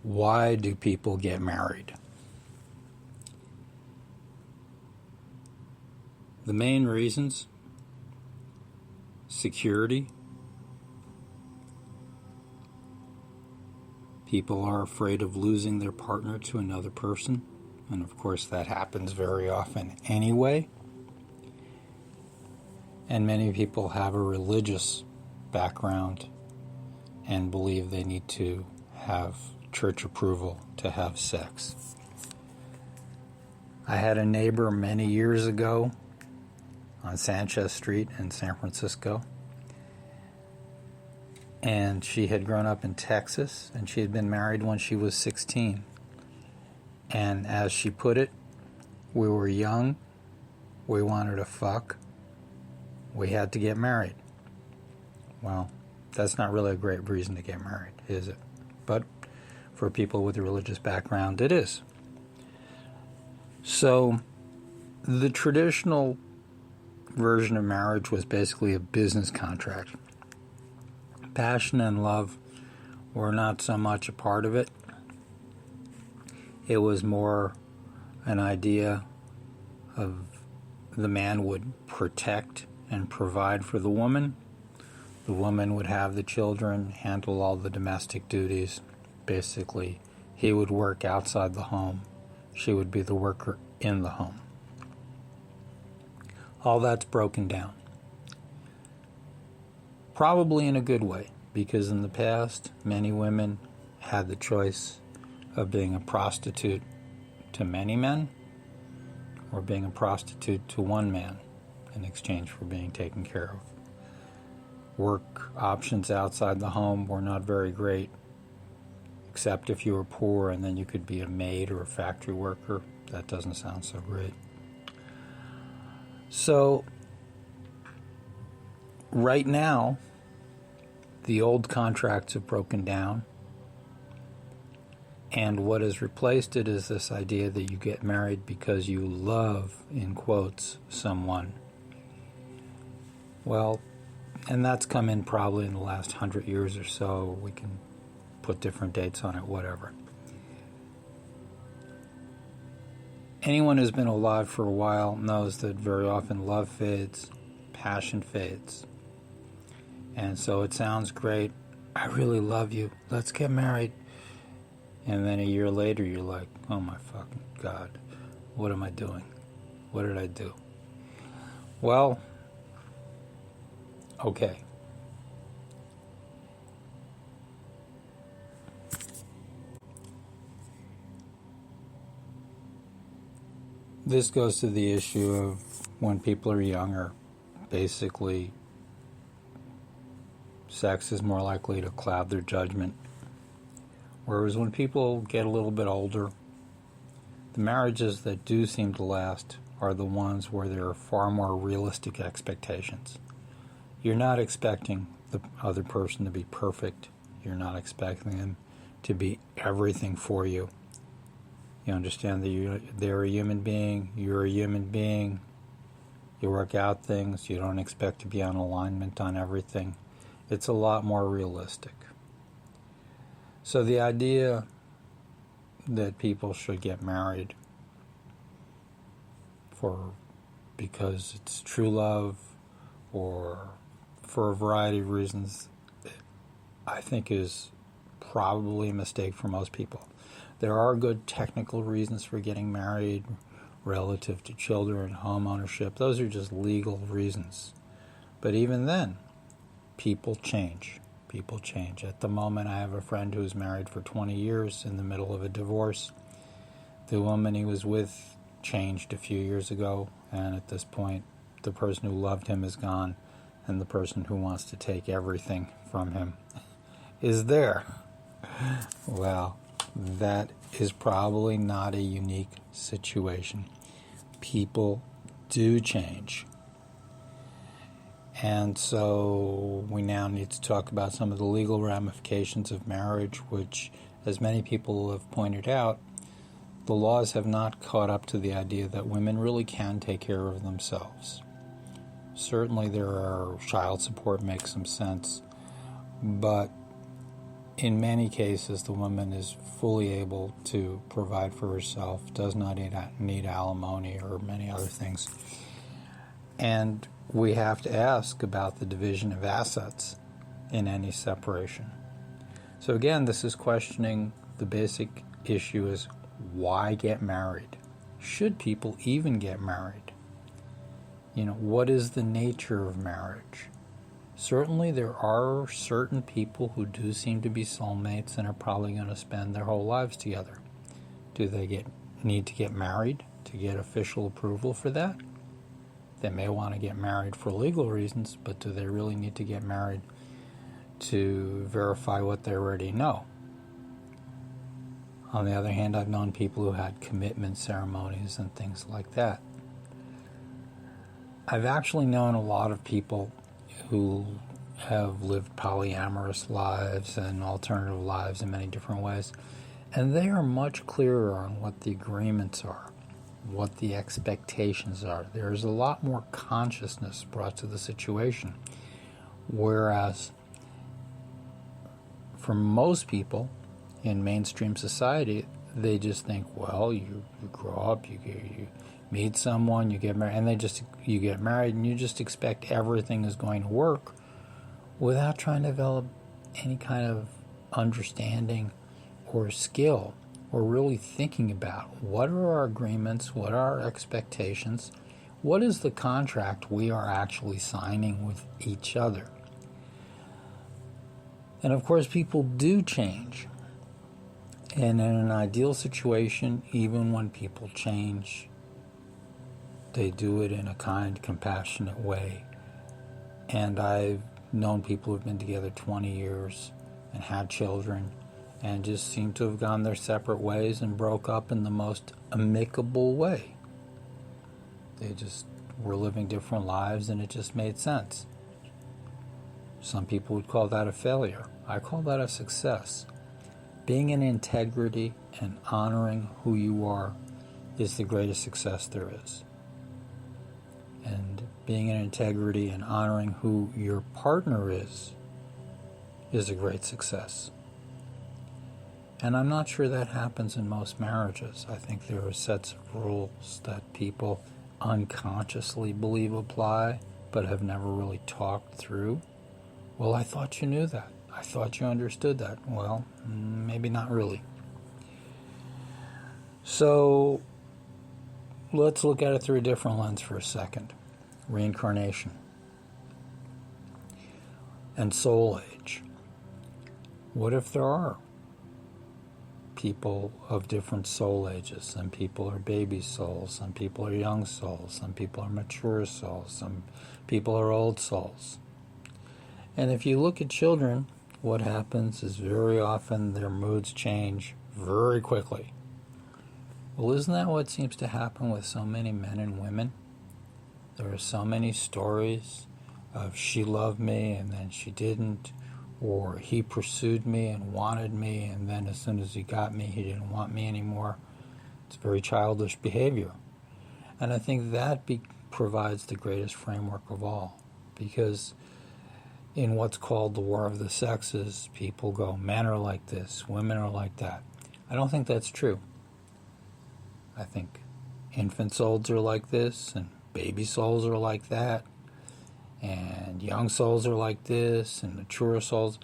Why do people get married? The main reasons: security. People are afraid of losing their partner to another person, and of course that happens very often anyway. And many people have a religious background and believe they need to have church approval to have sex. I had a neighbor many years ago on Sanchez Street in San Francisco, and she had grown up in Texas, and she had been married when she was 16. And as she put it, we were young, we wanted to fuck, we had to get married. Well, that's not really a great reason to get married, is it? But for people with a religious background, it is. So the traditional version of marriage was basically a business contract. Passion and love were not so much a part of it. It was more an idea of the man would protect and provide for the woman. The woman would have the children, handle all the domestic duties. Basically, he would work outside the home. She would be the worker in the home. All that's broken down. Probably in a good way, because in the past, many women had the choice of being a prostitute to many men or being a prostitute to one man in exchange for being taken care of. Work options outside the home were not very great, except if you were poor and then you could be a maid or a factory worker. That doesn't sound so great. So, right now, the old contracts have broken down, and what has replaced it is this idea that you get married because you love, in quotes, someone. Well, and that's come in probably in the last 100 years or so. We can put different dates on it, whatever. Anyone who's been alive for a while knows that very often love fades, passion fades. And so it sounds great. I really love you. Let's get married. And then a year later, you're like, oh my fucking God, what am I doing? What did I do? Well, okay. This goes to the issue of when people are younger, basically, sex is more likely to cloud their judgment. Whereas when people get a little bit older, the marriages that do seem to last are the ones where there are far more realistic expectations. You're not expecting the other person to be perfect. You're not expecting them to be everything for you. You understand that they're a human being, you're a human being. You work out things. You don't expect to be on alignment on everything. It's a lot more realistic. So the idea that people should get married because it's true love or for a variety of reasons, I think is probably a mistake for most people. There are good technical reasons for getting married relative to children, home ownership. Those are just legal reasons. But even then, people change. People change. At the moment, I have a friend who's married for 20 years in the middle of a divorce. The woman he was with changed a few years ago, and at this point, the person who loved him is gone, and the person who wants to take everything from him is there. Well, that is probably not a unique situation. People do change. And so we now need to talk about some of the legal ramifications of marriage, which, as many people have pointed out, the laws have not caught up to the idea that women really can take care of themselves. Certainly there are child support makes some sense, but in many cases, the woman is fully able to provide for herself, does not need alimony or many other things. And we have to ask about the division of assets in any separation. So again, this is questioning the basic issue is, why get married? Should people even get married? What is the nature of marriage? Certainly there are certain people who do seem to be soulmates and are probably going to spend their whole lives together. Do they need to get married to get official approval for that? They may want to get married for legal reasons, but do they really need to get married to verify what they already know? On the other hand, I've known people who had commitment ceremonies and things like that. I've actually known a lot of people who have lived polyamorous lives and alternative lives in many different ways, and they are much clearer on what the agreements are, what the expectations are. There's a lot more consciousness brought to the situation, whereas for most people in mainstream society, they just think, well, you grow up, you meet someone, you get married, and you get married, and you just expect everything is going to work without trying to develop any kind of understanding or skill, or really thinking about what are our agreements, what are our expectations, what is the contract we are actually signing with each other. And of course, people do change. And in an ideal situation, even when people change, they do it in a kind, compassionate way. And I've known people who've been together 20 years and had children and just seem to have gone their separate ways and broke up in the most amicable way. They just were living different lives and it just made sense. Some people would call that a failure. I call that a success. Being in integrity and honoring who you are is the greatest success there is. And being in integrity and honoring who your partner is a great success. And I'm not sure that happens in most marriages. I think there are sets of rules that people unconsciously believe apply, but have never really talked through. Well, I thought you knew that. I thought you understood that. Well, maybe not really. So let's look at it through a different lens for a second. Reincarnation and soul age. What if there are people of different soul ages? Some people are baby souls, some people are young souls, some people are mature souls, some people are old souls. And if you look at children, what happens is very often their moods change very quickly. Well, isn't that what seems to happen with so many men and women? There are so many stories of she loved me and then she didn't, or he pursued me and wanted me and then as soon as he got me, he didn't want me anymore. It's very childish behavior. And I think that provides the greatest framework of all, because in what's called the war of the sexes, people go, men are like this, women are like that. I don't think that's true. I think infant souls are like this, and baby souls are like that, and young souls are like this, and mature souls.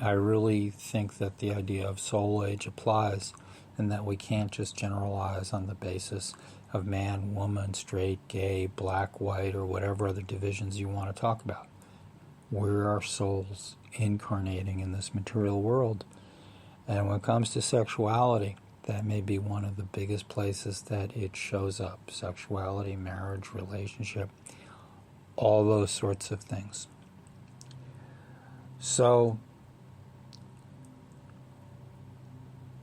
I really think that the idea of soul age applies, and that we can't just generalize on the basis of man, woman, straight, gay, black, white, or whatever other divisions you want to talk about. We're our souls incarnating in this material world. And when it comes to sexuality, that may be one of the biggest places that it shows up. Sexuality, marriage, relationship, all those sorts of things. So,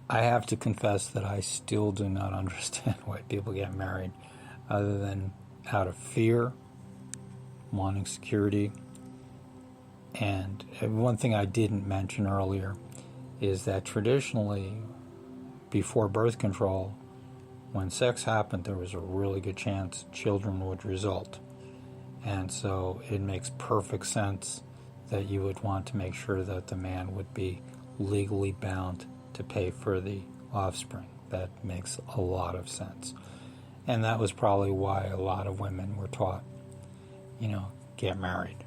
I have to confess that I still do not understand why people get married, other than out of fear, wanting security. And one thing I didn't mention earlier is that traditionally, before birth control, when sex happened, there was a really good chance children would result. And so it makes perfect sense that you would want to make sure that the man would be legally bound to pay for the offspring. That makes a lot of sense. And that was probably why a lot of women were taught, get married,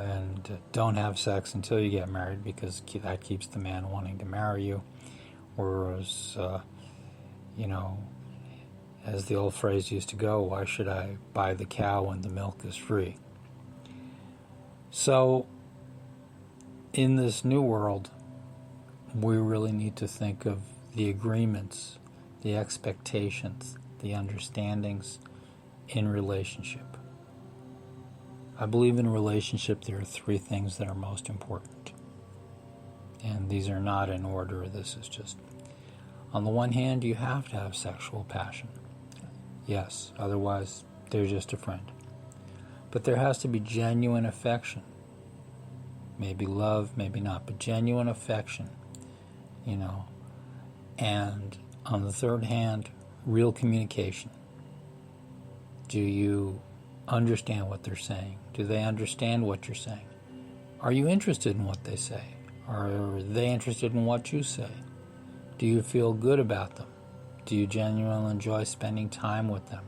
and don't have sex until you get married, because that keeps the man wanting to marry you. Whereas, as the old phrase used to go, why should I buy the cow when the milk is free? So, in this new world, we really need to think of the agreements, the expectations, the understandings in relationship. I believe in a relationship there are three things that are most important. And these are not in order. This is just, on the one hand, you have to have sexual passion. Yes, otherwise they're just a friend. But there has to be genuine affection. Maybe love, maybe not, but genuine affection, And on the third hand, real communication. Do you understand what they're saying? Do they understand what you're saying? Are you interested in what they say? Are they interested in what you say? Do you feel good about them? Do you genuinely enjoy spending time with them?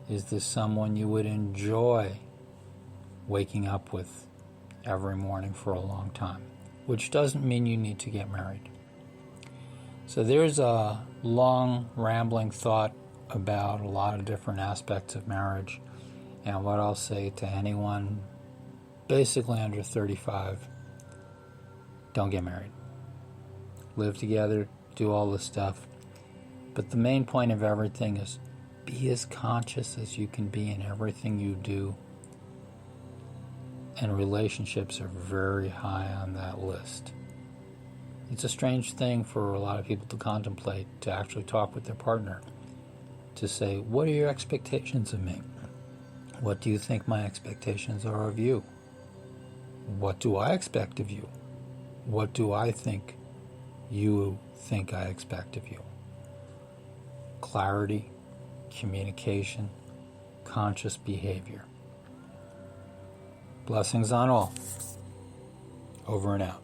Is this someone you would enjoy waking up with every morning for a long time? Which doesn't mean you need to get married. So there's a long, rambling thought about a lot of different aspects of marriage. And what I'll say to anyone basically under 35, don't get married. Live together, do all this stuff. But the main point of everything is be as conscious as you can be in everything you do. And relationships are very high on that list. It's a strange thing for a lot of people to contemplate, to actually talk with their partner, to say, what are your expectations of me? What do you think my expectations are of you? What do I expect of you? What do I think you think I expect of you? Clarity, communication, conscious behavior. Blessings on all. Over and out.